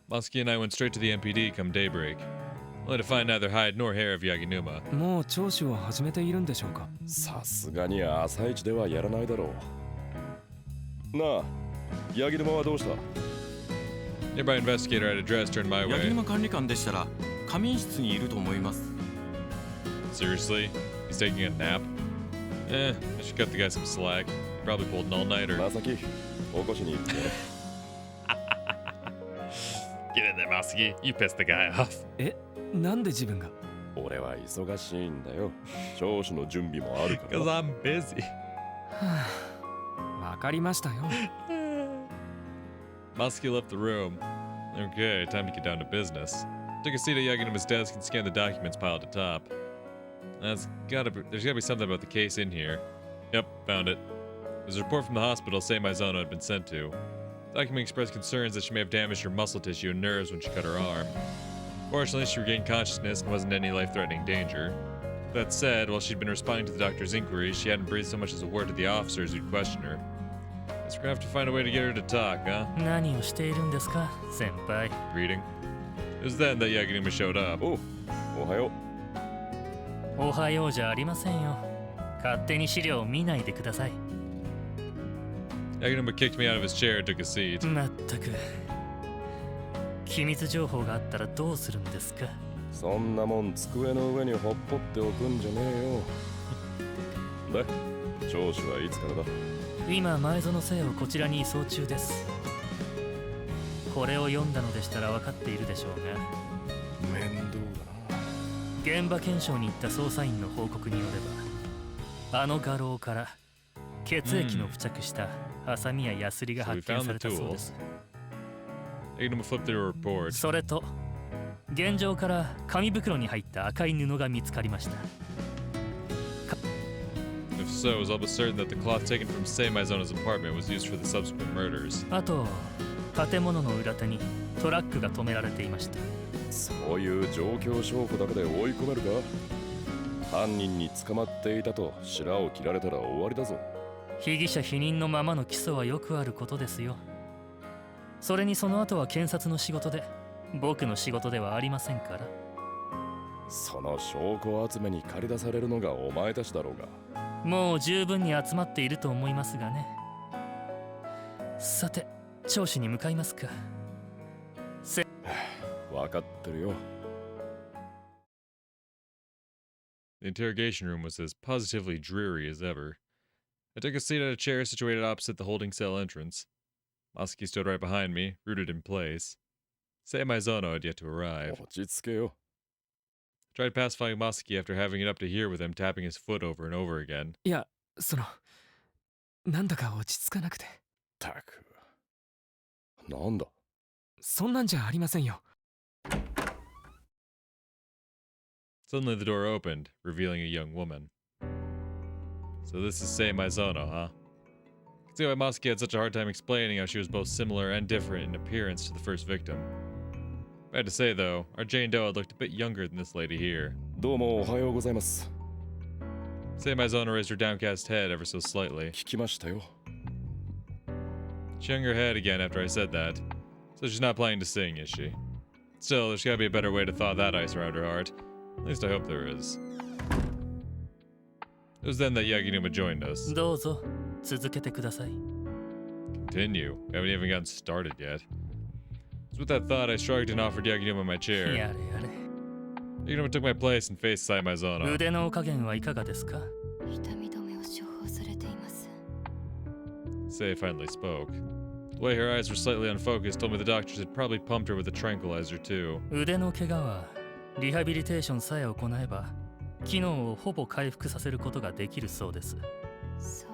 Mosky and I went straight to the MPD come daybreak, only to find neither hide nor hair of Yaginuma. もう聴取を始めているんでしょうか。さすがに朝一ではやらないだろう。なあ、ヤギ沼はどうした？ Nearby investigator at address turned my ヤギ way. 沼管理官でしたら仮眠室にいると思います。 Seriously? He's taking a nap? I should cut the guy some slack. He probably pulled an all-nighter. まさき、起こしに行ってね。Get in there, Mosky. You pissed the guy off. なんで自分が？俺は忙しいんだよ。聴取の準備もあるから Because な。I'm busy. わかりましたよ。Mosky left the room. Okay, time to get down to business. Took a seat at Yaginuma's desk and scanned the documents piled atop. There's gotta be something about the case in here. Yep, found it. There's a report from the hospital saying Maizono had been sent to. The document expressed concerns that she may have damaged her muscle tissue and nerves when she cut her arm. Fortunately, she regained consciousness and wasn't in any life-threatening danger. That said, while she'd been responding to the doctor's inquiries, she hadn't breathed so much as a word to the officers who'd questioned her. Guess we're gonna have to find a way to get her to talk, huh? 何をしているんですか、先輩。 Reading. It was then that Yaginuma showed up. おう、おはよう。おはようじゃありませんよ。勝手に資料を見ないでください。 Yaginuma kicked me out of his chair and took a seat. まったく。機密情報があったらどうするんですか。そんなもん机の上にほっぽっておくんじゃねえよ。で、聴取はいつからだ？今前園生をこちらに移送中です。これを読んだのでしたら分かっているでしょうが、面倒だな。現場検証に行った捜査員の報告によれば、あの画廊から血液の付着したハサミやヤスリが発見されたそうです。Yaginuma flipped through a report. それと現場から紙袋に入った赤い布が見つかりました。 If so, it was almost certain that the cloth taken from Sei Maizono's apartment was used for the subsequent murders. あと建物の裏手にトラックが止められていました。そういう状況証拠だけで追い込めるか？犯人に捕まっていたと白を切られたら終わりだぞ。被疑者否認のままの起訴はよくあることですよ。それにその後は検察の仕事で、僕の仕事ではありませんから。その証拠集めに駆り出されるのがお前たちだろうが。もう十分に集まっていると思いますがね。さて、聴取に向かいますか。わかってるよ。The interrogation room was as positively dreary as ever. I took a seat at a chair situated opposite the holding cell entrance. Mosky stood right behind me, rooted in place. Sei Maizono had yet to arrive. 落ち着けよ。 I tried pacifying Mosky after having it up to here with him tapping his foot over and over again. いや、なんだか落ち着かなくて。たく。なんだ？そんなんじゃありませんよ。Suddenly the door opened, revealing a young woman. So this is Sei Maizono, huh? I can see why Mosky had such a hard time explaining how she was both similar and different in appearance to the first victim. I had to say, though, our Jane Doe had looked a bit younger than this lady here. どうもおはようございます。 Sei Maizono raised her downcast head ever so slightly. 聞きましたよ。 She hung her head again after I said that. So she's not planning to sing, is she? Still, there's gotta be a better way to thaw that ice around her heart. At least I hope there is. It was then that Yaginuma joined us. どうぞ続けてください。 Continue? We haven't even gotten started yet. So with that thought, I shrugged and offered Yaginuma my や chair. れやれ。 Yaginuma took my place and faced Sei Maizono. 腕のお加減はいかがですか。 痛み止めを処方されています。 Sei finally spoke. The way her eyes were slightly unfocused told me the doctors had probably pumped her with a tranquilizer too. 腕の怪我はリハビリテーションさえ行えば機能をほぼ回復させることができるそうです。そう。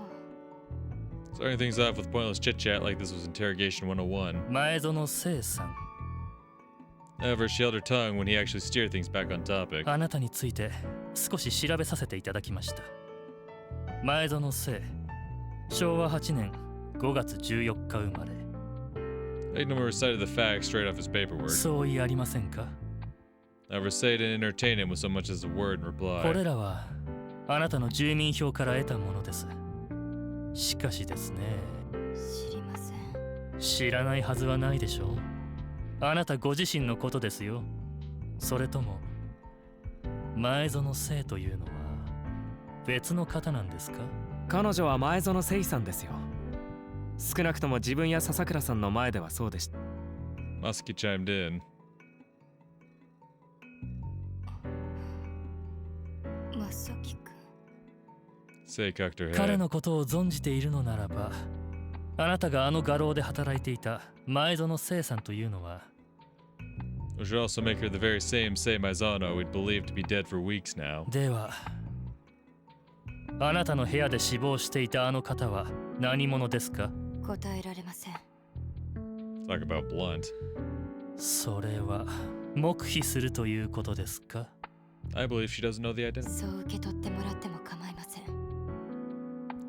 Starting things off with pointless chit-chat like this was interrogation 101. 前園聖さん、 However, she held her tongue when he actually steered things back on topic. あなたについて少し調べさせていただきました。前園聖、昭和8年5月14日生まれ。 Yaginuma recited the facts straight off his paperwork. 相違ありませんか。 However, Sei didn't entertain him with so much as a word in こ reply. れらはあなたの住民票から得たものです。しかしですね、知りません。知らないはずはないでしょう。あなたご自身のことですよ。それとも前園聖というのは別の方なんですか？彼女は前園聖さんですよ。少なくとも自分や笹倉さんの前ではそうでした。 Muskie chimed in. まさきくん。 Say cocked her 彼 head. のことを存じているのならば、あなたがあの画廊で働いていた前園聖さんというのは Which would also make her the very same Sei Maizono we'd believed to be dead for weeks now. では、あなたの部屋で死亡していたあの方は何者ですか？答えられません。 Talk about blunt. それは黙秘するということですか？ I believe she doesn't know the identity. そう受け取ってもらっても構いません。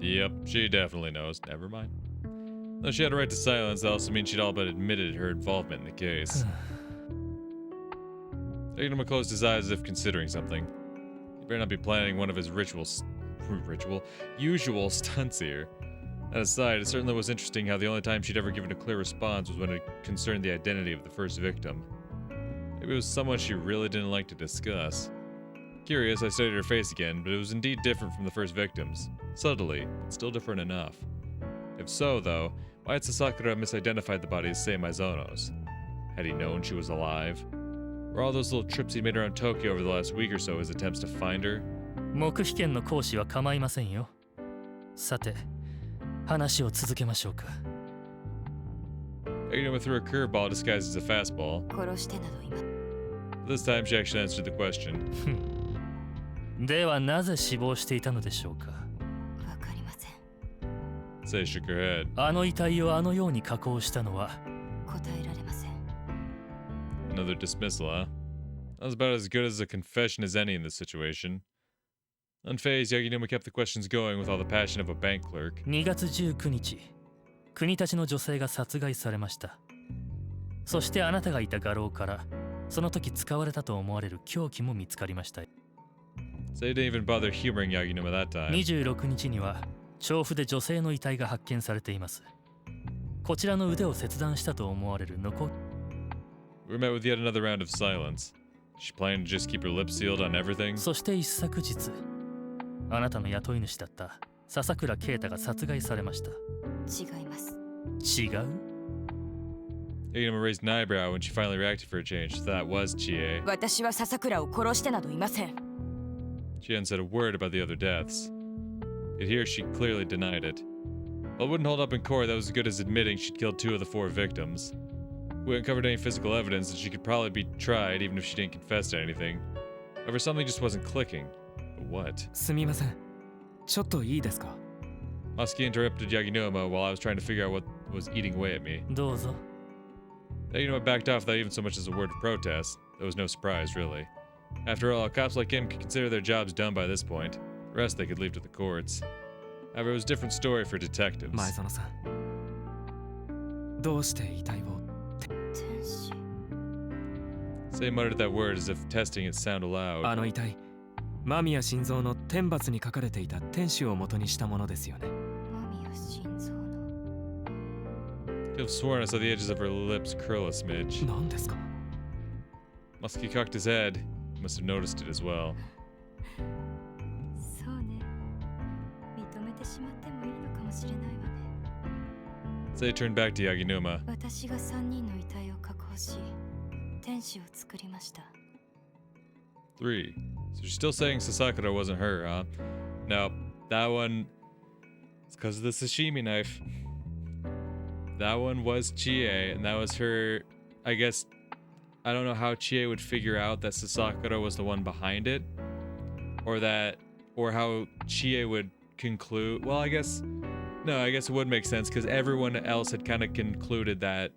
Yep, she definitely knows. Never mind. Though she had a right to silence, that also means she'd all but admitted her involvement in the case. Agenuma closed his eyes as if considering something. He better not be planning one of his usual stunts here. That aside, it certainly was interesting how the only time she'd ever given a clear response was when it concerned the identity of the first victim. Maybe it was someone she really didn't like to discuss. Curious, I studied her face again, but it was indeed different from the first victim's. Subtly, but still different enough. If so, though, why had Sasakura misidentified the body as Sei Maizono's? Had he known she was alive? Were all those little trips he made around Tokyo over the last week or so his attempts to find her? 黙秘権の行使は構いませんよ。さて、話を続けましょうか。Agenuma threw a curveball disguised as a fastball. 殺してなど今。 This time she actually answered the question. ではなぜ死亡していたのでしょうか？わかりません。 Sei shook her head. あの遺体をあのように加工したのは答えられません。 Another dismissal, huh? That was about as good as a confession as any in this situation. Unfazed, Yaginuma kept the questions going with all the passion of a bank clerk. 2月19日、国立の女性が殺害されました。そしてあなたがいた画廊からその時使われたと思われる凶器も見つかりました。 So he didn't even bother humoring Yaginuma that time. 26日には調布で女性の遺体が発見されています。こちらの腕を切断したと思われる残り We were met with yet another round of silence. She planned to just keep her lips sealed on everything. そして一昨日、あなたの雇い主だった笹倉啓太が殺害されました。違います。違う？ Yaginuma raised an eyebrow when she finally reacted for a change. That was Chie. 私は笹倉を殺してなどいません。 She hadn't said a word about the other deaths. Yet here she clearly denied it. While it wouldn't hold up in court, that was as good as admitting she'd killed 2 of the 4 victims. We uncovered any physical evidence that she could probably be tried even if she didn't confess to anything. However, something just wasn't clicking. But what? すみません。ちょっといいですか？ Muskie interrupted Yaginuma while I was trying to figure out what was eating away at me. どうぞ。 Yaginuma backed off without even so much as a word of protest. There was no surprise, really. After all, cops like him could consider their jobs done by this point. The rest they could leave to the courts. However, it was a different story for detectives. 前園さん。どうして遺体を？天使。 Say muttered that word as if testing its sound aloud. あの遺体、間宮心臓の天罰に書かれていた天使を元にしたものですよね。間宮心臓の。 Could have sworn I saw the edges of her lips curl a smidge. 何ですか？ Muskie cocked his head. He must have noticed it as well. そうね。認めてしまってもいいのかもしれないわね。 Say turned back to Yaginuma. 私が3人の遺体を確保し、天使を作りました。 3. So she's still saying Sasakura wasn't her, huh? No, that one... It's because of the sashimi knife. That one was Chie, and that was her... I guess... I don't know how Chie would figure out that Sasakura was the one behind it. Or that... Or how Chie would conclude... Well, I guess... No, I guess it would make sense, because everyone else had kind of concluded that...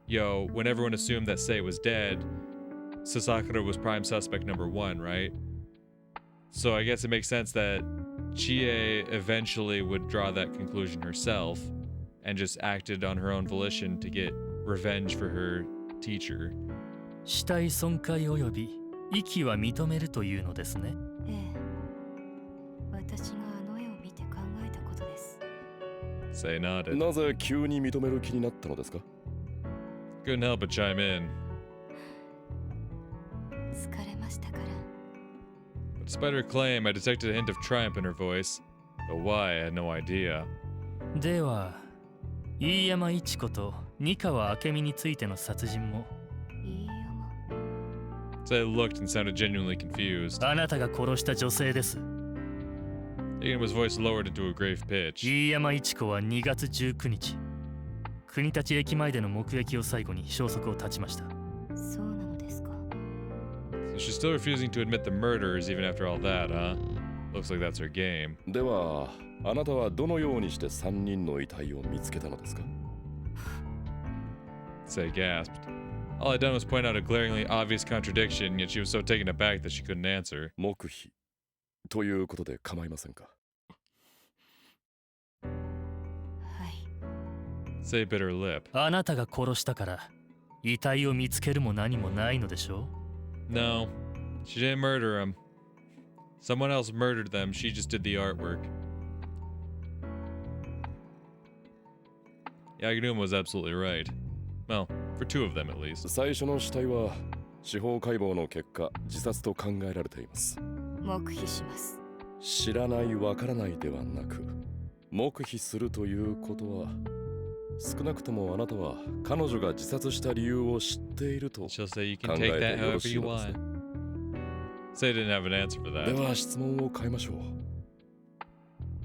Yo, when everyone assumed that Sei was dead... Sasakura was prime suspect number 1, right? So I guess it makes sense that Chie eventually would draw that conclusion herself and just acted on her own volition to get revenge for her teacher. 死体損壊及び遺棄は認めるというのですね。ええ。私があの絵を見て考えたことです。 Say nodded. なぜ急に認める気になったのですか？ Couldn't help but chime in. 疲れましたから。 But despite her claim, I detected a hint of triumph in her voice. Though why, I had no idea. では飯山一子と二川明美についての殺人も飯山。 So I looked and sounded genuinely confused. あなたが殺した女性です。 Yagina's voice lowered into a grave pitch. 飯山一子は2月19日国立駅前での目撃を最後に消息を絶ちました。そうなのですか。 So she's still refusing to admit the murders even after all that, huh? Looks like that's her game. ではあなたはどのようにして3人の遺体を見つけたのですか？ Say gasped. All I'd done was point out a glaringly obvious contradiction, yet she was so taken aback that she couldn't answer. 黙秘ということで構いませんか？はい。 Say bit her lip. あなたが殺したから遺体を見つけるも何もないのでしょう？ No, she didn't murder him. Someone else murdered them, she just did the artwork. Yaginuma was absolutely right. Well, for two of them at least. 最初の死体は司法解剖の結果自殺と考えられています。黙秘します。知らないわからないではなく黙秘するということは少なくともあなたは彼女が自殺した理由を知っていると She'll say you 考 can え take て that よろ however しい you のです want. ね。 Say didn't have an answer for で that. は質問を変えましょう。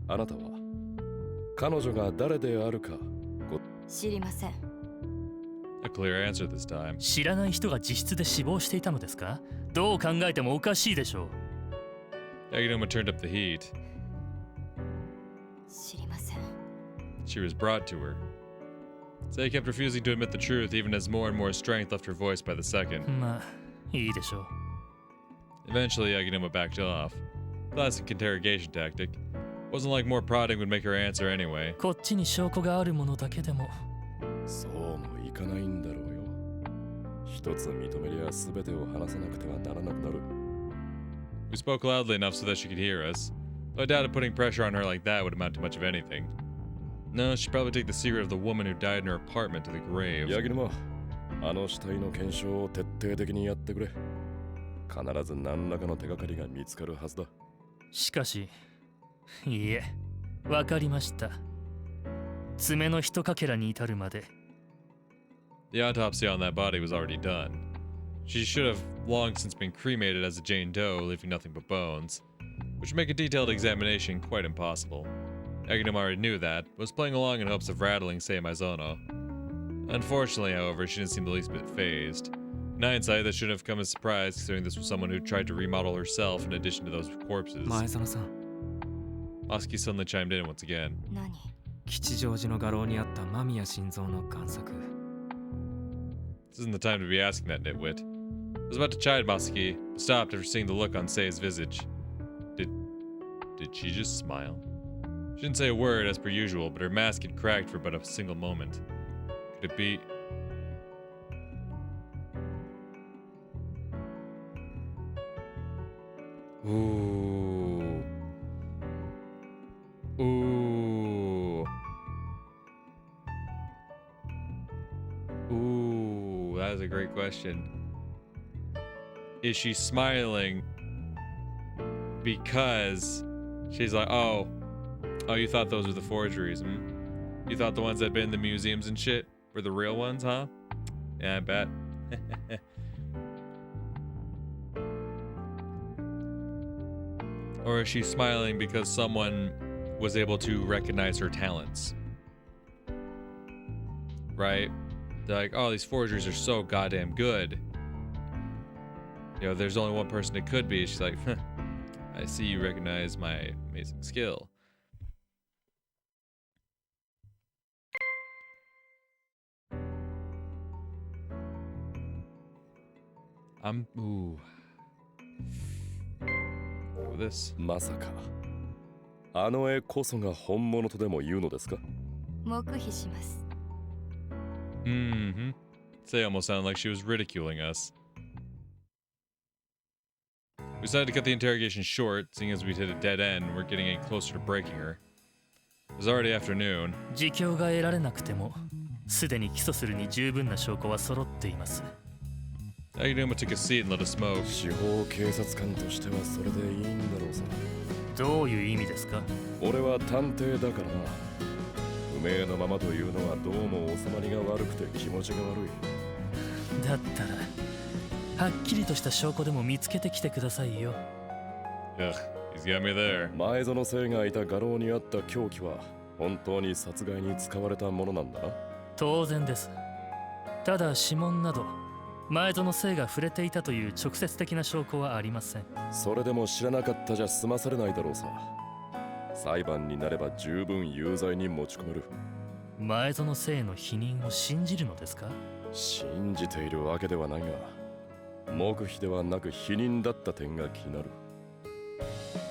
あなたは彼女が誰であるか知りません。 A clear answer this time. 知らない人が自室で死亡していたのですか？どう考えてもおかしいでしょう。 Yaginuma turned up the heat. 知りません。 She was brought to her. Say kept refusing to admit the truth even as more and more strength left her voice by the second. まあいいでしょう。 Eventually, Yaginuma backed off. Classic interrogation tactic. Wasn't like more prodding would make her answer anyway. こっちに証拠があるものだけでもそうもいかないんだろうよ。一つ認めりゃ全てを話さなくてはならなくなる。 We spoke loudly enough so that she could hear us, though I doubted putting pressure on her like that would amount to much of anything. No, she'd probably take the secret of the woman who died in her apartment to the grave. ヤギ沼、あの死体の検証を徹底的にやってくれ。必ず何らかの手がかりが見つかるはずだ。しかしいいえわかりました。爪の一かけらに至るまで The autopsy on that body was already done. She should have long since been cremated as a Jane Doe, leaving nothing but bones, which would make a detailed examination quite impossible. Yaginuma already knew that, but was playing along in hopes of rattling Seimazono. Unfortunately, however, she didn't seem the least bit phased. In hindsight, that shouldn't have come as a surprise, considering this was someone who tried to remodel herself in addition to those corpses. 前園さん、 Masuki suddenly chimed in once again. 何？吉祥寺の画廊にあった間宮心臓の贋作。 This isn't the time to be asking that nitwit. I was about to chide Masuki, but stopped after seeing the look on Sei's visage. Did she just smile? She didn't say a word as per usual, but her mask had cracked for but a single moment. Could it be? Ooh. Ooh. Ooh, that is a great question. Is she smiling because she's like, oh, you thought those were the forgeries, hmm? You thought the ones that had been in the museums and shit were the real ones, huh? Yeah, I bet. Or is she smiling because someone was able to recognize her talents? Right? They're like, oh, these forgeries are so goddamn good. You know, there's only one person it could be. She's like, I see you recognize my amazing skill. Ooh. Go with this. まさかあの絵こそが本物とでも言うのですか？黙秘します。 Mm-hmm. Say almost sounded like she was ridiculing us. We decided to cut the interrogation short, seeing as we'd hit a dead end and we're getting any closer to breaking her. It was already afternoon. 自供が得られなくてもすでに起訴するに十分な証拠は揃っています。Yaginuma took a seat and let us smoke. 司法警察官としてはそれでいいんだろうさ。どういう意味ですか？俺は探偵だからな。不明のままというのはどうも収まりが悪くて気持ちが悪い。だったらはっきりとした証拠でも見つけてきてくださいよ。Ugh, he's got me there. 前園聖がいた画廊にあった凶器は本当に殺害に使われたものなんだな。当然です。ただ指紋など前園聖が触れていたという直接的な証拠はありません。それでも知らなかったじゃ済まされないだろうさ。裁判になれば十分有罪に持ち込める。前園聖の否認を信じるのですか？信じているわけではないが、黙秘ではなく否認だった点が気になる。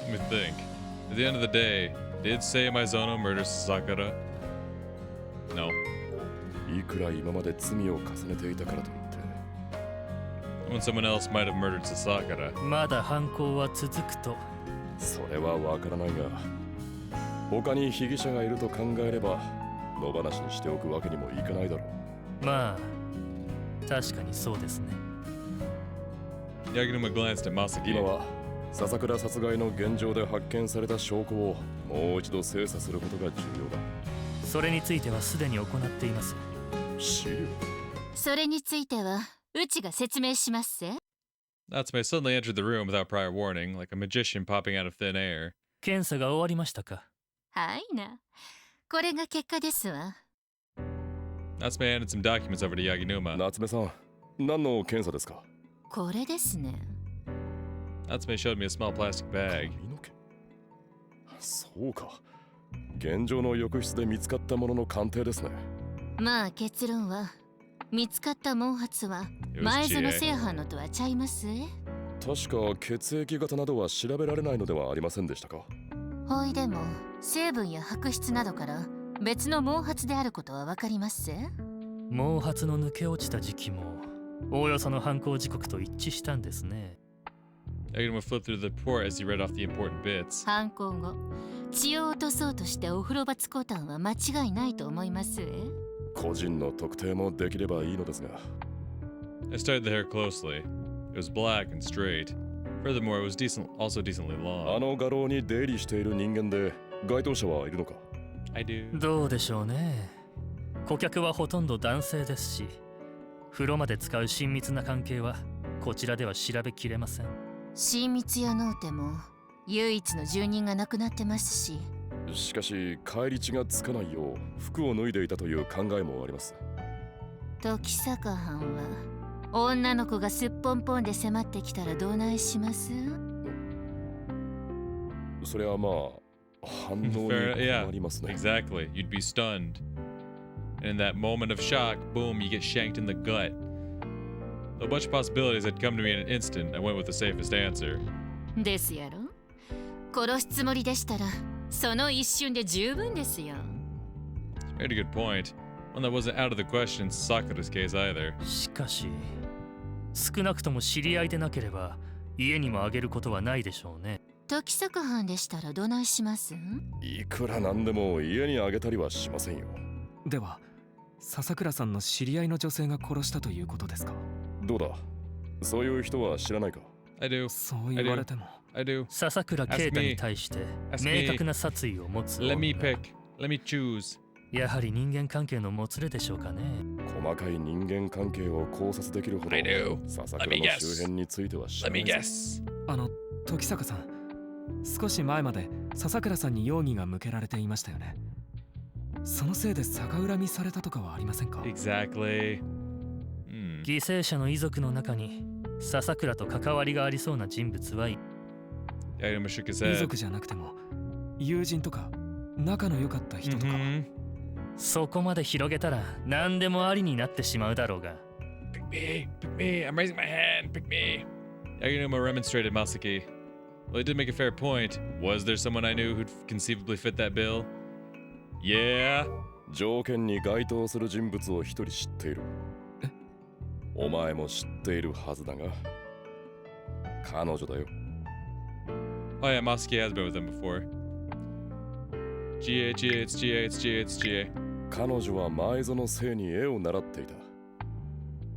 Let me think. At the end of the day, did Sei Maizono murder Sakura? No. いくら今まで罪を重ねていたからといって、When someone else might have murdered Sakura. まだ犯行は続くと。それはわからないが、他に被疑者がいると考えれば野放しにしておくわけにもいかないだろう。まあ確かにそうですね。Yaginuma glanced at Masaki. 今は笹倉殺害の現場で発見された証拠をもう一度精査することが重要だ。それについてはすでに行っています。資料？それについてはうちが説明しますぜ。Natsume suddenly entered the room without prior warning, like a magician popping out of thin air. 検査が終わりましたか？はいな。これが結果ですわ。Natsume handed some documents over to Yaginuma. 夏目さん、何の検査ですか？これですね。Natsume showed me a small plastic bag. 髪の毛？そうか。現場の浴室で見つかったものの鑑定ですね。まあ結論は見つかった毛髪は前園聖犯のとはちゃいますえ。確か血液型などは調べられないのではありませんでしたか？ほいでも成分や白質などから別の毛髪であることはわかりますえ。毛髪の抜け落ちた時期もおおよその犯行時刻と一致したんですね。Yaginuma flipped through the report as he read off the important bits. 犯行後血を落とそうとしてお風呂場使うたんは間違いないと思いますえ。個人の特定もできればいいのですが。I studied the hair closely. It was black and straight. Furthermore, it was also decently あ long. の画廊に出入りしている人間で該当者はいるのか？ I do. どうでしょうね。顧客はほとんど男性ですし、風呂まで使う親密な関係はこちらでは調べきれません。親密やのうても唯一の住人が亡くなってますし。しかし返り血がつかないよう服を脱いでいたという考えもあります。時坂藩は女の子がすっぽんぽんで迫ってきたらどないします？それはまあ反応に Yeah, 困りますね。 exactly. You'd be stunned. And in that moment of shock, boom, you get shanked in the gut. Though a bunch of possibilities had come to me in an instant, I went with the safest answer. ですやろ。殺すつもりでしたらその一瞬で十分ですよ。She made a good point. One that wasn't out of the question in Sakura's case either. しかし、少なくとも知り合いでなければ家にもあげることはないでしょうね。時坂藩でしたらどないします？いくらなんでも家にあげたりはしませんよ。では笹倉さんの知り合いの女性が殺したということですか？どうだ、そういう人は知らないか？ I do. そう言われても。 I do. 笹倉啓太に対して Ask me. 明確な殺意を持つ Let me 女。 pick. Let me choose. やはり人間関係のもつれでしょうかね。細かい人間関係を考察できるほど I do. 笹 Let 倉 me の guess. 周辺については知ら Let な me いぞ。 guess. 時坂さん、少し前まで笹倉さんに容疑が向けられていましたよね。そのせいで逆恨みされたとかはありませんか？ Exactly. 犠牲者の遺族の中に笹倉と関わりがありそうな人物はい。 Yaginuma shook his 遺 head. 族じゃなくても友人とか仲の良かった人とかは。Mhm. そこまで広げたら何でもありになってしまうだろうが。Pick me. Pick me. I'm raising my hand. Pick me. Yaginuma remonstrated Masaki. Well, he did make a fair point. Was there someone I knew who'd conceivably fit that bill? Yeah. 条件に該当する人物を一人知っている。お前も知っているはずだが、彼女だよ。 Oh yeah, Masaki has been with him before. GA, GA, it's GA, it's GA, it's GA. 彼女は前園聖に絵を習っていた。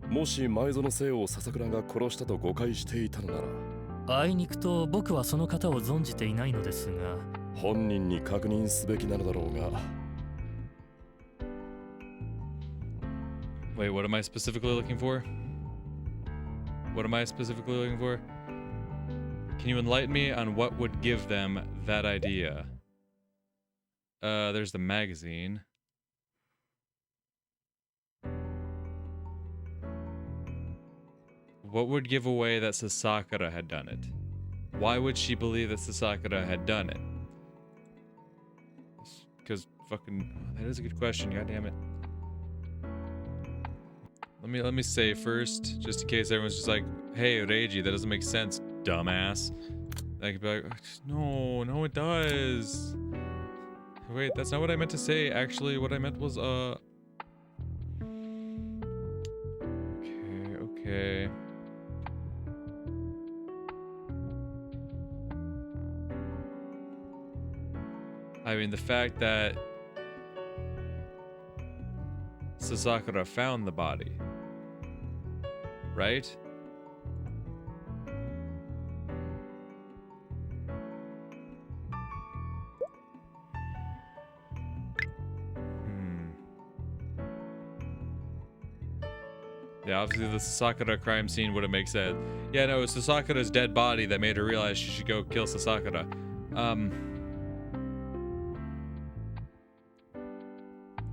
もし前園聖を笹倉が殺したと誤解していたのなら、あいにくと僕はその方を存じていないのですが、本人に確認すべきなのだろうが。Wait, what am I specifically looking for? What am I specifically looking for? Can you enlighten me on what would give them that idea? There's the magazine. What would give away that Sasakura had done it? Why would she believe that Sasakura had done it? Because fucking... that is a good question, goddammit. Let me say first, just in case everyone's just like, hey, Reiji, that doesn't make sense, dumbass. I could be like, no, it does. Wait, that's not what I meant to say. Actually, what I meant was, Okay. I mean, the fact that Sasakura found the body, right? Yeah, obviously the Sasakura crime scene wouldn't make sense. Yeah, no, it was Sasakura's dead body that made her realize she should go kill Sasakura.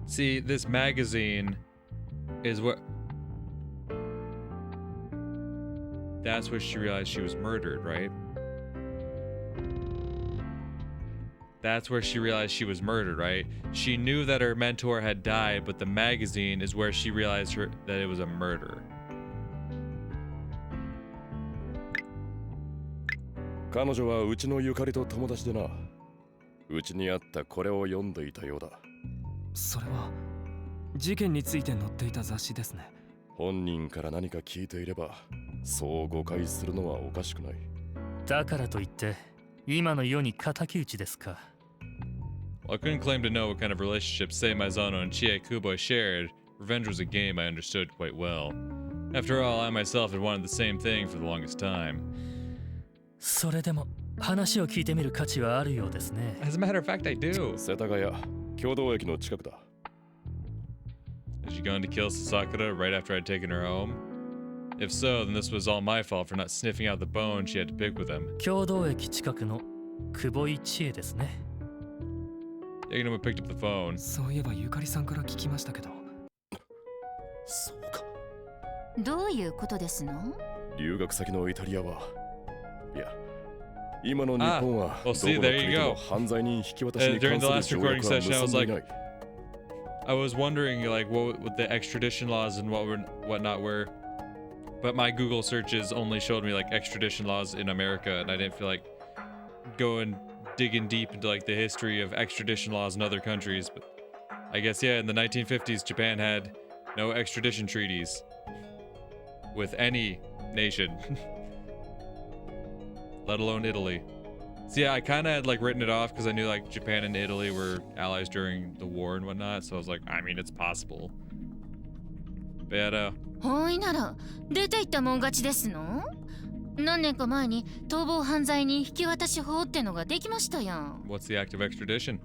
See, this magazine is what... That's where she realized she was murdered, right? That's where she realized she was murdered, right? She knew that her mentor had died, but the magazine is where she realized that it was a murder. 彼女はうちのゆかりと友達でな。うちにあったこれを読んでいたようだ。それは事件について載っていた雑誌ですね。本人から何か聞いていれば、そう誤解するのはおかしくない。だからといって今の世に敵討ちですか。Well, I couldn't claim to know what kind of relationship Sei Maizono and Chie Kubo shared. Revenge was a game I understood quite well. After all, I myself had wanted the same thing for the longest time. それでも話を聞いてみる価値はあるようですね。As a matter of fact, I do. 世田谷、共同駅の近くだ。Is she going to kill Sasakura right after I'd taken her home? If so, then this was all my fault for not sniffing out the bone she had to pick with him. 共同駅近くの久保井千恵ですね。Yaginuma picked up the phone. そういえばゆかりさんから聞きましたけど。そうか。どういうことですの？留学先のイタリアは、いや、今の日本はどこの国でも犯罪人引き渡しに関する条約は結んでいない。I was wondering like what the extradition laws and whatnot were, but my Google searches only showed me like extradition laws in America, and I didn't feel like digging deep into like the history of extradition laws in other countries. But I guess yeah, in the 1950s, Japan had no extradition treaties with any nation, let alone Italy. So yeah, I kind of had like written it off because I knew like Japan and Italy were allies during the war and whatnot. So I was like, I mean, it's possible. But ほいなら出て行ったもん勝ちですの？何年か前に逃亡犯罪人引き渡し法ってのができましたやん。what's the act of extradition?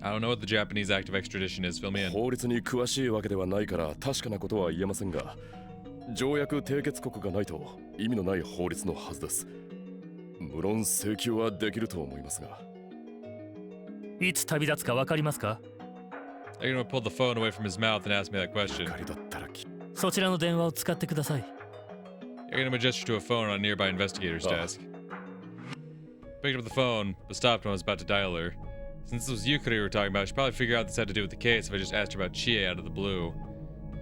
I don't know what the Japanese act of extradition is. Fill me in. 法律に詳しいわけではないから確かなことは言えませんが、条約締結国がないと意味のない法律のはずです。無論請求はできると思いますが。いつ旅立つかわかりますか？ Yaginuma pulled the phone away from his mouth and asked me that question. ゆかりだったらそちらの電話を使ってください。Yaginuma gestured to a phone on a nearby investigator's desk. Picked up the phone, but stopped when I was about to dial her. Since this was Yukari we were talking about, she'd probably figure out this had to do with the case if I just asked her about Chie out of the blue.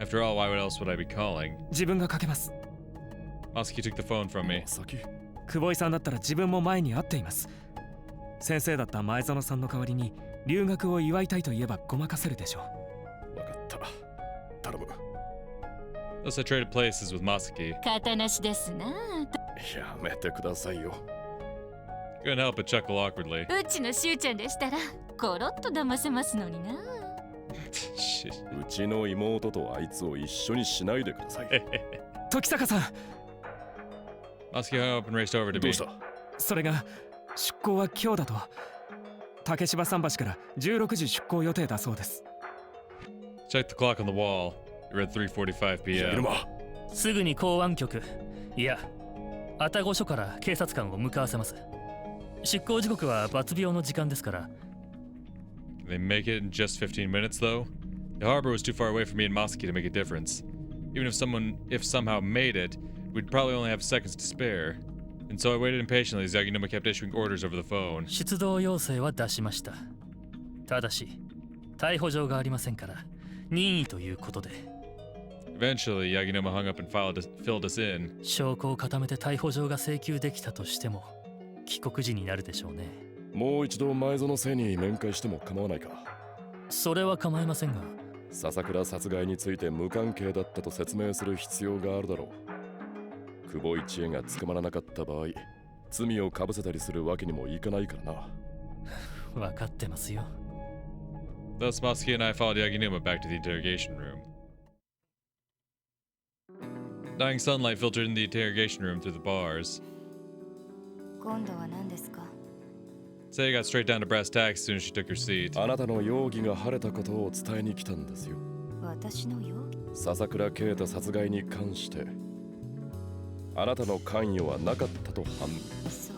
After all, why else would I be calling? 自分がかけます。 Masuki took the phone from me. 先久保井さんだったら自分も前に会っています。先生だった前園さんの代わりに留学を祝いたいと言えばごまかせるでしょう。わかった。頼む。Thus I traded places with Masuki. 肩なしですな。やめてくださいよ。Couldn't help but chuckle awkwardly. うちのしゅうちゃんでしたらコロッと騙せますのにな。うちの妹とあいつを一緒にしないでください。時坂さん、 Muskie hung up and raced over to ど me. うした？それが出港は今日だと。竹芝桟橋から16時出港予定だそうです。 Check the clock on the wall. You're at 3:45 柳 p.m. 沼、すぐに公安局、いや愛宕署から警察官を向かわせます。出港時刻は罰病の時間ですから。 Can they make it in just 15 minutes, though? The harbor was too far away for me and Muskie to make a difference. Even if somehow made it, we'd probably only have seconds to spare. And so I waited impatiently as Yaginuma kept issuing orders over the phone. 出動要請は出しました。ただし逮捕状がありませんから任意ということで。 Eventually, Yaginuma hung up and filled us in. 証拠を固めて逮捕状が請求できたとしても帰国時になるでしょうね。もう一度前園生に面会しても構わないか？それは構いませんが。笹倉殺害について無関係だったと説明する必要があるだろう。久保一恵が捕まらなかった場合、罪をかぶせたりするわけにもいかないからな。分かってますよ。 Thus, Muskie and I followed Yaginuma back to the interrogation room. Dying sunlight filtered in the interrogation room through the bars. 今度は何ですか？ Say got straight down to brass tacks as soon as she took her seat. あなたの容疑が晴れたことを伝えに来たんですよ。私の容疑？笹倉啓太殺害に関してあなたの関与はなかったと判明。そう。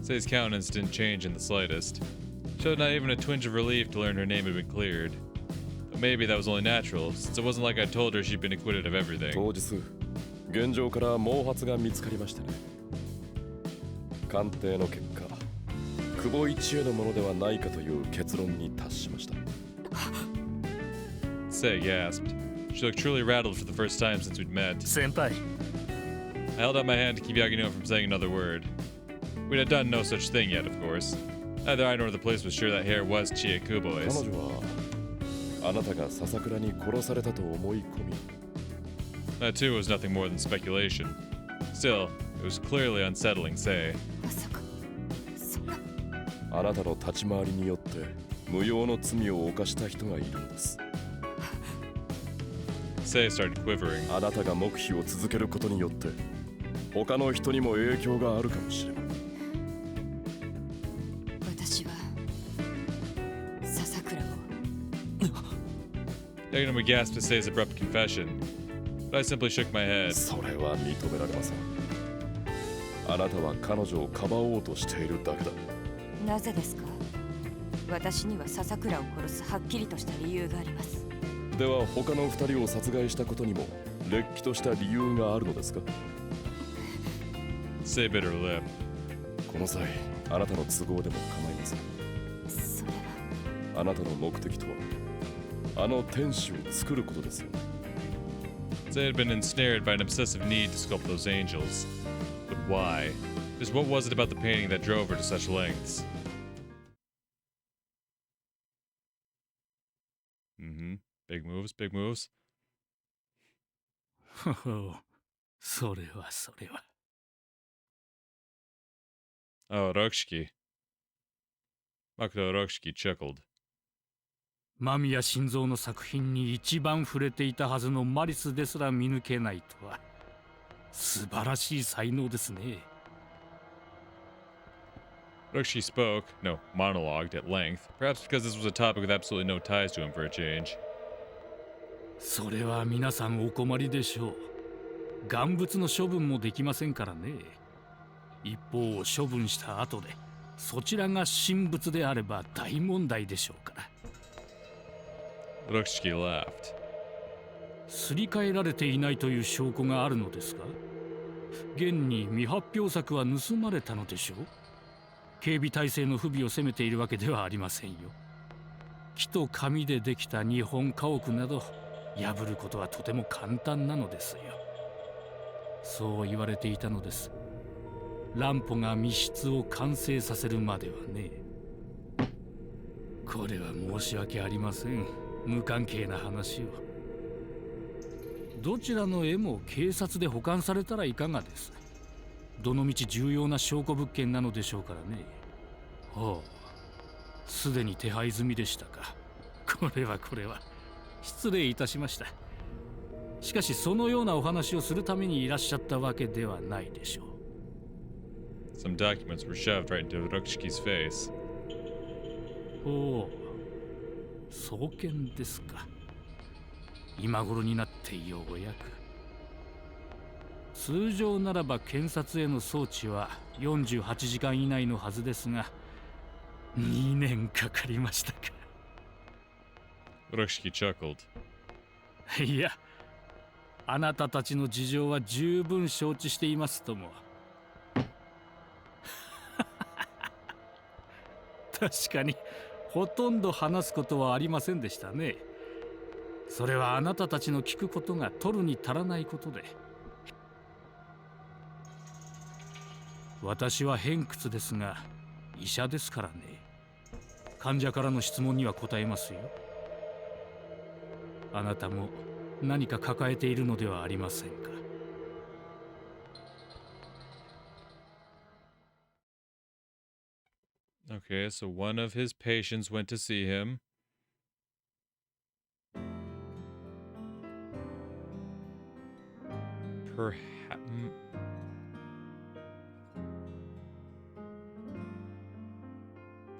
Say's countenance didn't change in the slightest. Showed not even a twinge of relief to learn her name had been cleared. But maybe that was only natural, since it wasn't like I told her she'd been acquitted of everything. 当日、現場から毛髪が見つかりましてね。鑑定の結果、久保一恵のものではないかという結論に達しました。Say gasped. She looked truly rattled for the first time since we'd met. 先輩、 I held out my hand to keep Yaginuma from saying another word. We'd had done no such thing yet, of course. Neither I nor the police was sure that hair was Chie 彼 Kuboi's. 女はあなたが笹倉に殺されたと思い込み、 That too was nothing more than speculation. Still, it was clearly unsettling, Say. まさかそんな。あなたの立ち回りによって無用の罪を犯した人がいるのです。 Say started quivering. あなたが黙秘を続けることによって他の人にも影響があるかもしれない。私は笹倉を。Yaginuma gasped at Say's abrupt confession, but I simply shook my head. それは認められません。あなたは彼女をかばおうとしているだけだ。なぜですか？私には笹倉を殺すはっきりとした理由があります。では他の2人を殺害したことにもれっきとした理由があるのですか？ Say bit her lip. この際あなたの都合でも構いません。それは。あなたの目的とはあの天使を作ることですよね。 Say had been ensnared by an obsessive need to sculpt those angels. But why? Just what was it about the painting that drove her to such lengths? Big moves, big moves. ほほ、それはそれは。 Oh, Rokshiki. Makoto Rokshiki chuckled. 間宮心臓の作品に一番触れていたはずのマリスですら見抜けないとは素晴らしい才能ですね。 Rokshiki spoke, no, monologued at length, perhaps because this was a topic with absolutely no ties to him for a change. それは皆さんお困りでしょう。贋物の処分もできませんからね。一方を処分した後でそちらが神仏であれば大問題でしょうから。 Rokshiki laughed. すり替えられていないという証拠があるのですか？現に未発表作は盗まれたのでしょう。警備体制の不備を責めているわけではありませんよ。木と紙でできた日本家屋など破ることはとても簡単なのですよ。そう言われていたのです。乱歩が密室を完成させるまではね。これは申し訳ありません。無関係な話を。どちらの絵も警察で保管されたらいかがです。どのみち重要な証拠物件なのでしょうからね。はあ、すでに手配済みでしたか。これは失礼いたしました。しかしそのようなお話をするためにいらっしゃったわけではないでしょう。 Some documents were shoved right into Rokshki's face. おお、送検ですか。今頃になってようやく。通常ならば検察への送致は48時間以内のはずですが、2年かかりましたか。 Rokshki chuckled. いや、あなたたちの事情は十分承知していますとも。確かにほとんど話すことはありませんでしたね。それはあなたたちの聞くことが取るに足らないことで。私は偏屈ですが医者ですからね。患者からの質問には答えますよ。あなたも何か抱えているのではありませんか。 Okay, so one of his patients went to see him. Perhaps.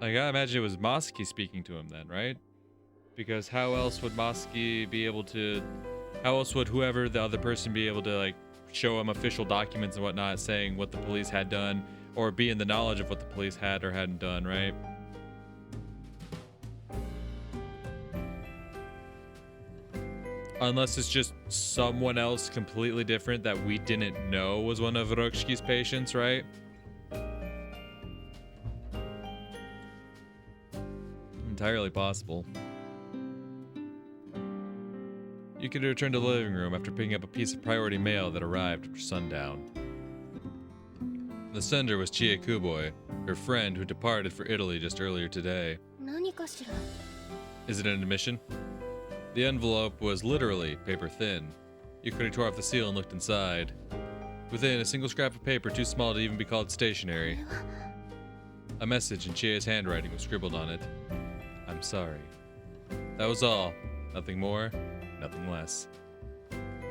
I gotta imagine it was Mosky speaking to him then, right? Because how else would Mosky be able to... How else would whoever the other person be able to, like, show him official documents and whatnot saying what the police had done, or be in the knowledge of what the police had or hadn't done, right? Unless it's just someone else completely different that we didn't know was one of Rokshki's patients, right? Entirely possible. You could return to the living room after picking up a piece of priority mail that arrived after sundown. The sender was Chie Kuboi, her friend who departed for Italy just earlier today. Is it an admission? The envelope was literally paper thin. Yukari tore off the seal and looked inside. Within, a single scrap of paper too small to even be called stationery. A message in Chie's handwriting was scribbled on it. I'm sorry. That was all. Nothing more, nothing less.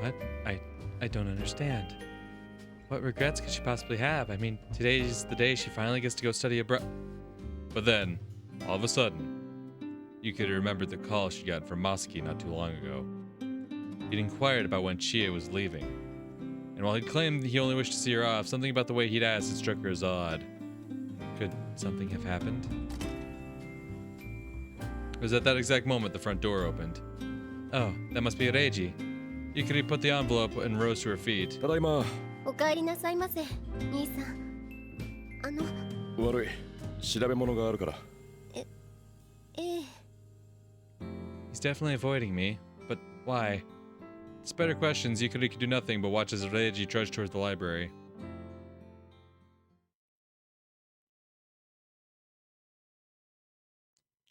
What? I don't understand. What regrets could she possibly have? I mean, today's the day she finally gets to go study abroad. But then, all of a sudden, Yukari remembered the call she got from Mosky not too long ago. He'd inquired about when Chie was leaving. And while he'd claimed he only wished to see her off, something about the way he'd asked had struck her as odd. Could something have happened? It was at that exact moment the front door opened. Oh, that must be Reiji. Yukari put the envelope and rose to her feet. ただいま。お帰りなさいませ、兄さん。悪い。調べ物があるから。ええ。He's definitely avoiding me, but why? Despite her questions, Yukari could do nothing but watch as Reiji trudged towards the library.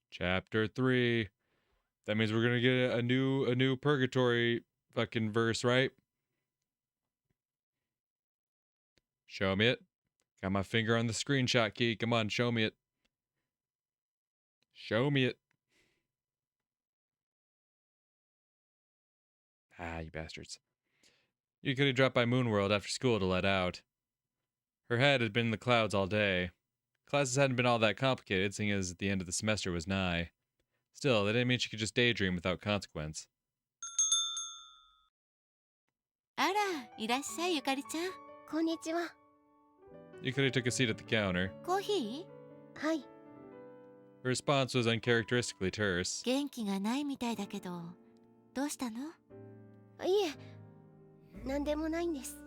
Chapter 3. That means we're gonna get a new purgatory fucking verse, right? Show me it. Got my finger on the screenshot key. Come on, show me it. Show me it. Ah, you bastards. You could have dropped by Moonworld after school to let out. Her head had been in the clouds all day. Classes hadn't been all that complicated, seeing as the end of the semester was nigh. Still, that didn't mean she could just daydream without consequence. あら、いらっしゃい、ゆかりちゃん。こんにちは。Yukari took a seat at the counter. コーヒー？はい。Her response was uncharacteristically terse. 元気がないみたいだけど、どうしたの？いえ、なんでもないんです。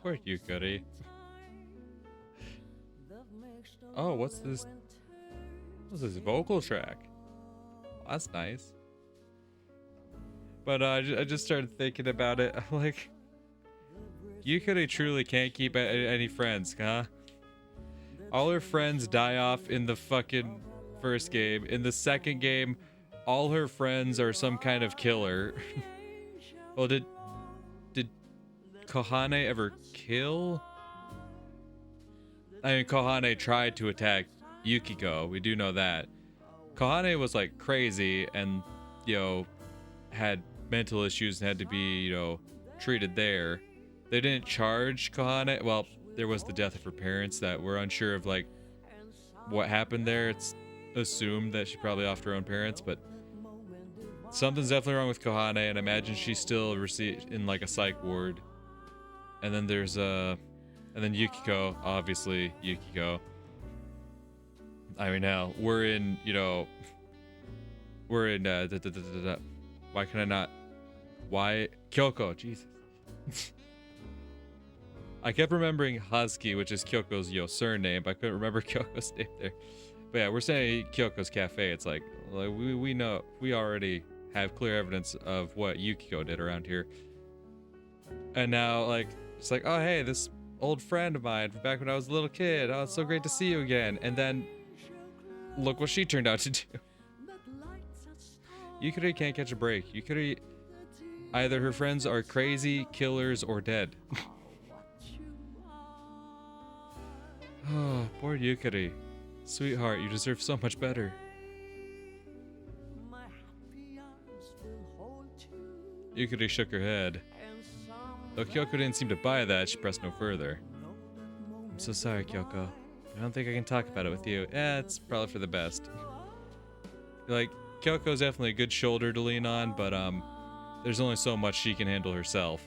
Poor Yukari. Oh, what's this? What's this vocal track? Well, that's nice. But I just started thinking about it. I'm like, Yukari truly can't keep any friends, huh? All her friends die off in the fucking first game. In the second game, all her friends are some kind of killer. Well, did Kohane ever kill? I mean, Kohane tried to attack Yukiko. We do know that. Kohane was like crazy and, you know, had mental issues and had to be, you know, treated there. They didn't charge Kohane. Well, there was the death of her parents that we're unsure of, like, what happened there. It's assumed that she probably off her own parents, but something's definitely wrong with Kohane, and I imagine she's still in like a psych ward. And then there's and then Yukiko, obviously Yukiko. I mean, hell, we're in, you know, we're in why can I not? Why Kyoko? Jesus. I kept remembering Husky, which is Kyoko's, you know, surname, but I couldn't remember Kyoko's name there. But yeah, we're saying Kyoko's Cafe. It's like we know, we already have clear evidence of what Yukiko did around here. And now, like, it's like, oh, hey, this old friend of mine from back when I was a little kid. Oh, it's so great to see you again. And then, look what she turned out to do. Yukari can't catch a break. Yukari, either her friends are crazy, killers, or dead. Oh, poor Yukari. Sweetheart, you deserve so much better. Yukari shook her head. Though Kyoko didn't seem to buy that, she pressed no further. I'm so sorry, Kyoko. I don't think I can talk about it with you. It's probably for the best. Like, Kyoko's definitely a good shoulder to lean on, but there's only so much she can handle herself.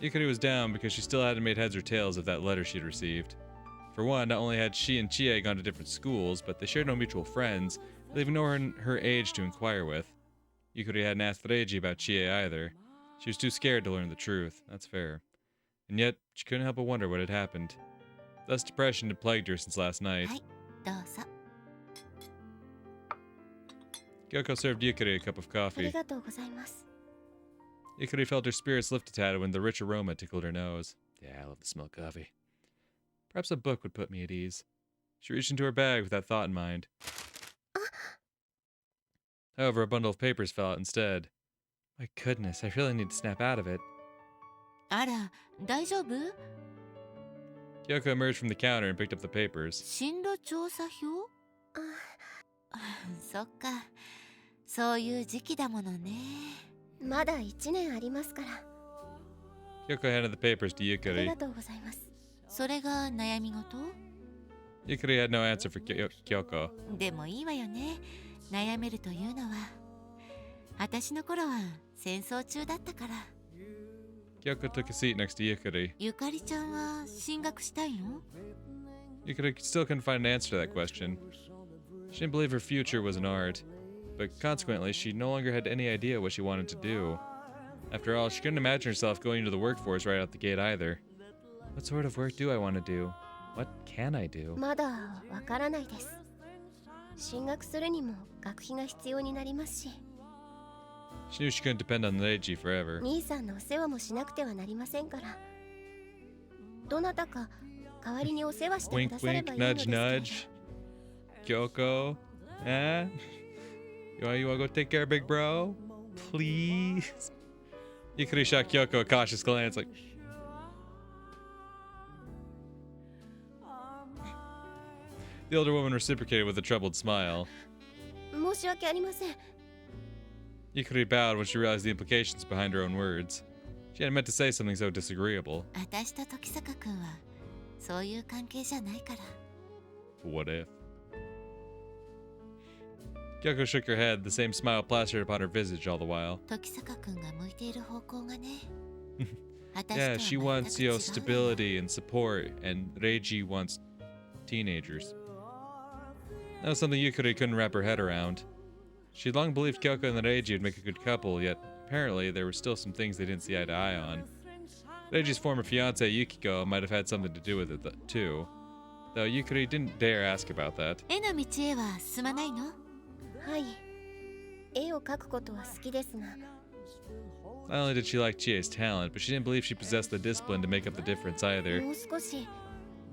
Yukari was down because she still hadn't made heads or tails of that letter she'd received. For one, not only had she and Chie gone to different schools, but they shared no mutual friends, leaving no one her age to inquire with. Yukari hadn't asked Reiji about Chie either. She was too scared to learn the truth. That's fair. And yet, she couldn't help but wonder what had happened. Thus, depression had plagued her since last night. Kyoko served Yukari a cup of coffee. Yukari felt her spirits lift a tad when the rich aroma tickled her nose. Yeah, I love the smell of coffee. Perhaps a book would put me at ease. She reached into her bag with that thought in mind. However, a bundle of papers fell out instead. My goodness, I really need to snap out of it. Kyoko emerged from the counter and picked up the papers. そっか、そういう時期だものね。まだ1年ありますから。Kyoko handed the papers to Yukari. ありがとうございます。それが悩み事？ Yukari had no answer for Kyoko. でもいいわよね。悩めるというのは。私の頃は戦争中だったから。Kyoko took a seat next to Yukari. ゆかりちゃんは進学したいの？ Yukari still couldn't find an answer to that question. She didn't believe her future was an art, but consequently, she no longer had any idea what she wanted to do. After all, she couldn't imagine herself going into the workforce right out the gate either. What sort of work do I want to do? What can I do? まだわからないです。進学するにも学費が必要になりますし。She knew she couldn't depend on Reiji forever. 兄さんのお世話もしなくてはなりませんから。どなたか代わりにお世話してくださればいいのですけど。Wink, wink, nudge, nudge. Kyoko? Eh? You wanna go take care of big bro? Please? Yukari shot Kyoko a cautious glance like... The older woman reciprocated with a troubled smile. 申し訳ありません。Yukari bowed when she realized the implications behind her own words. She hadn't meant to say something so disagreeable. 私と時坂君はそういう関係じゃないから。What if? Kyoko shook her head, the same smile plastered upon her visage all the while. 時坂君が向いている方向がね。Yeah, she wants, you know, stability and support, and Reiji wants teenagers. That was something Yukari couldn't wrap her head around. She'd long believed Kyoko and Reiji would make a good couple, yet apparently there were still some things they didn't see eye to eye on. Reiji's former fiancée Yukiko might have had something to do with it too, though Yukari didn't dare ask about that. 絵の道へは進まないの？はい。絵を描くことは好きですが。Not only did she like Chie's talent, but she didn't believe she possessed the discipline to make up the difference either. もう少し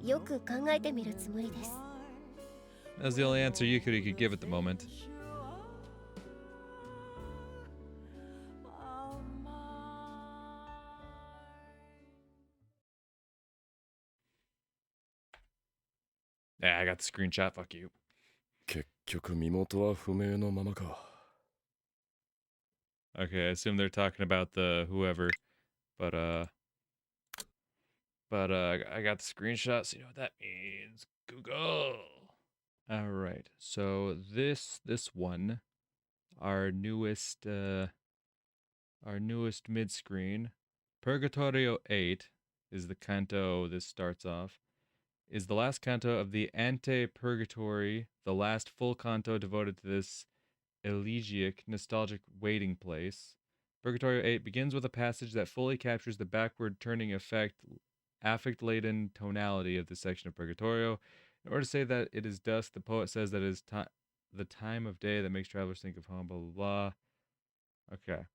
よく考えてみるつもりです。That was the only answer Yukari could give at the moment. Yeah, I got the screenshot. Fuck you. 結局身元は不明のままか。 Okay, I assume they're talking about the whoever, but I got the screenshot, so you know what that means. Google. All right, so this one, our newest mid screen, Purgatorio 8 is the canto. This starts off. Is the last canto of the Ante Purgatory, the last full canto devoted to this elegiac, nostalgic waiting place. Purgatorio 8 begins with a passage that fully captures the backward turning affect-laden tonality of this section of Purgatorio. In order to say that it is dusk, the poet says that it is the time of day that makes travelers think of home, blah, blah, blah. Okay.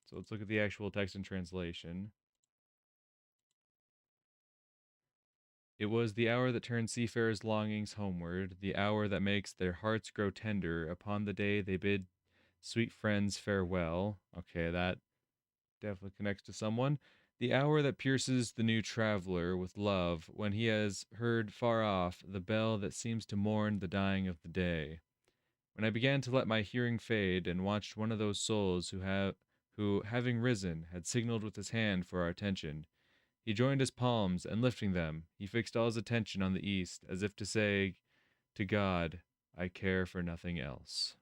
So let's look at the actual text and translation. It was the hour that turned seafarers' longings homeward, the hour that makes their hearts grow tender. Upon the day they bid sweet friends farewell. Okay, that definitely connects to someone. The hour that pierces the new traveler with love, when he has heard far off the bell that seems to mourn the dying of the day. When I began to let my hearing fade and watched one of those souls who, having risen, had signaled with his hand for our attention. He joined his palms, and lifting them, he fixed all his attention on the east, as if to say to God, I care for nothing else.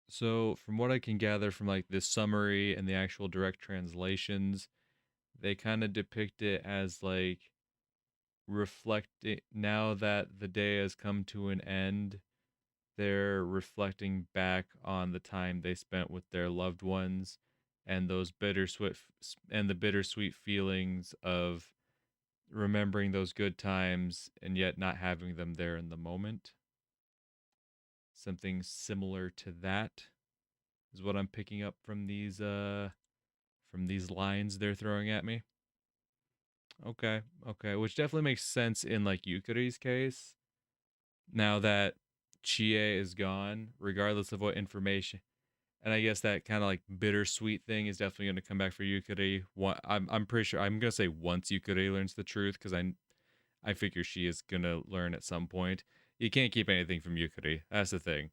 So, from what I can gather from like this summary and the actual direct translations, they kind of depict it as like reflecting, now that the day has come to an end, they're reflecting back on the time they spent with their loved ones and those bittersweet feelings of remembering those good times and yet not having them there in the moment. Something similar to that is what I'm picking up from these lines they're throwing at me. Okay, which definitely makes sense in like Yukari's case. Now that Chie is gone, regardless of what information, and I guess that kind of like bittersweet thing is definitely going to come back for Yukari. I'm pretty sure, I'm gonna say once Yukari learns the truth, because I figure she is gonna learn at some point. You can't keep anything from Yukari. That's the thing.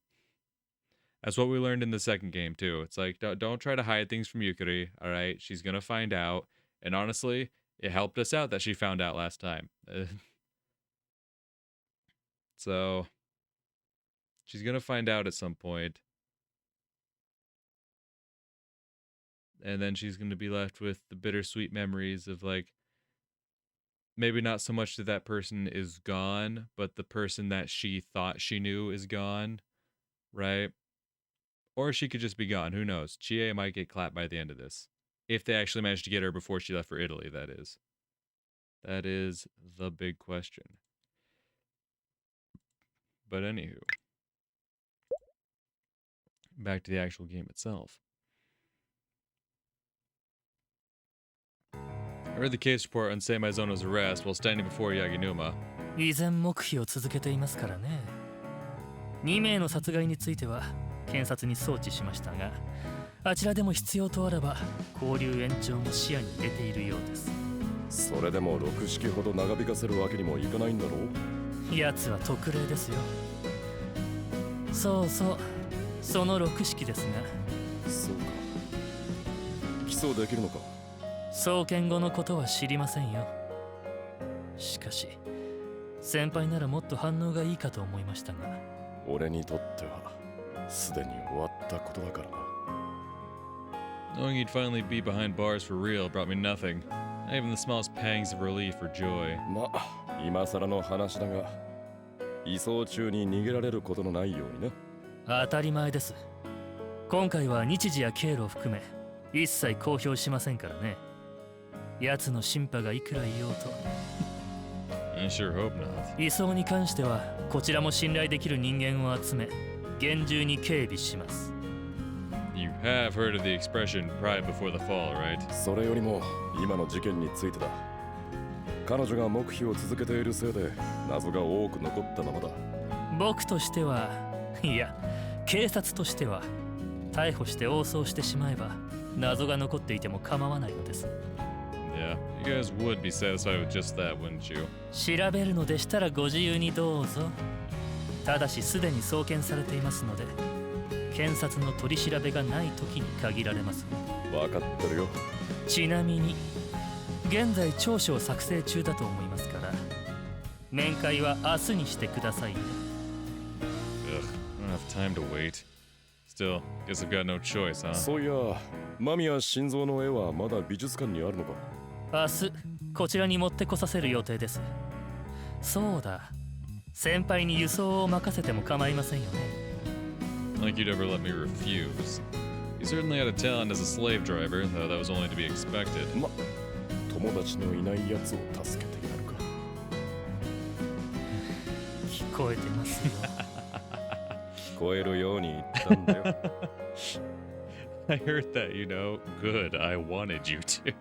That's what we learned in the second game too. It's like don't try to hide things from Yukari. All right, she's gonna find out. And honestly, it helped us out that she found out last time. So she's gonna find out at some point. And then she's going to be left with the bittersweet memories of like, maybe not so much that person is gone, but the person that she thought she knew is gone, right? Or she could just be gone. Who knows? Chie might get clapped by the end of this. If they actually manage to get her before she left for Italy, that is. That is the big question. But anywho, back to the actual game itself. I read the case report on Seimazono's arrest while standing before Yaginuma. 依然黙秘を続けていますからね。2名の殺害については検察に送致しましたが、あちらでも必要とあらば勾留延長も視野に入れているようです。それでも6式ほど長引かせるわけにもいかないんだろう。奴は特例ですよ。そうそう、その6式ですが。そうか。起訴できるのか。送検後のことは知りませんよ。しかし先輩ならもっと反応がいいかと思いましたが。俺にとってはすでに終わったことだからな。Knowing he'd finally be behind bars for real brought me nothing. Not even the smallest pangs of relief or joy. まあ、今更の話だが、移送中に逃げられることのないようにな。当たり前です。今回は日時や経路を含め一切公表しませんからね。奴の審判がいくら言おうと。I sure hope not. 移送に関してはこちらも信頼できる人間を集め厳重に警備します。You have heard of the expression pride before the fall, right? それよりも今の事件についてだ。彼女が黙秘を続けているせいで謎が多く残ったままだ。僕としては、いや警察としては逮捕して応訴してしまえば謎が残っていても構わないのです。Yeah. You guys would be satisfied with just that, wouldn't you? 調べるのでしたらご自由にどうぞ。ただしすでに送検されていますので、検察の取り調べがない時に限られます。分かってるよ。ちなみに現在調書を作成中だと思いますから、面会は明日にしてくださいね。 Ugh, I don't have time to wait. Still, guess I've got no choice, huh? そういや、間宮心臓の絵はまだ美術館にあるのか？明日こちらに持ってこさせる予定です。そうだ、先輩に輸送を任せても構いませんよね。 Like you'd ever let me refuse. You certainly had a talent as a slave driver, though that was only to be expected. ま、友達のいないやつを助けてやるか。聞こえてますよ。聞こえるように言ったんだよ。I heard that, you know. Good, I wanted you to.